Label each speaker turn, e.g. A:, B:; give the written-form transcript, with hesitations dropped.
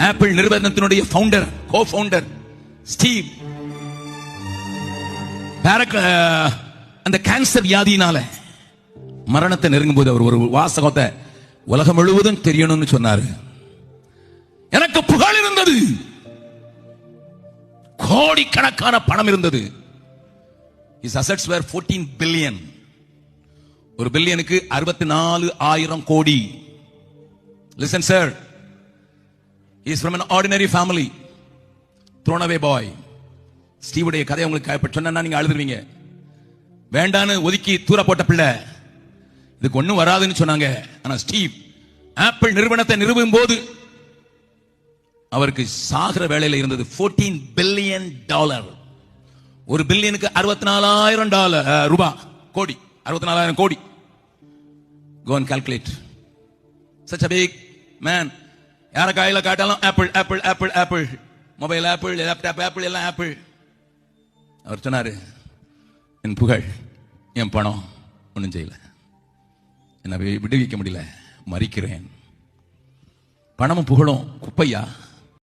A: Apple நிறுவனத்தினுடைய founder, co founder Steve அந்த cancer வியாதியினால மரணத்தை நெருங்கும் போது அவர் ஒரு வாசகத்தை உலகம் முழுவதும் தெரியணும்னு சொன்னாரு. எனக்கு புகழ் இருந்தது, கோடிக்கணக்கான பணம் இருந்தது. His assets were 14 billion. ஒரு பில்லியனுக்கு 64,000 கோடி. Listen sir, he is from an ordinary family, thrown away boy. ஸ்டீவுடைய கதை உங்களுக்கு சொன்னா நீங்க அழுதுருவீங்க. வேண்டான்னு ஒதுக்கி தூர போட்ட பிள்ளை, இதுக்கு ஒண்ணும் வராதுன்னு சொன்னாங்க. ஆனா ஸ்டீவ் ஆப்பிள் நிறுவனத்தை நிறுவும் போது அவருக்கு சாகிற வேலையில இருந்தது $14 billion. ஒரு பில்லியனுக்கு 64,000 ரூபாய், கோடி, 64,000 கோடி. Go and calculate. Such a big man. யார கையில காட்டாலும் Apple Apple Apple Apple, mobile Apple, laptop Apple, எல்லாம் ஆப்பிள். அவர் சொன்னாரு, என் புகழ், என் பணம் ஒன்றும் செய்யல, என்ன விடுவிக்க முடியல, மறிக்கிறேன். பணமும் புகழும் குப்பையா?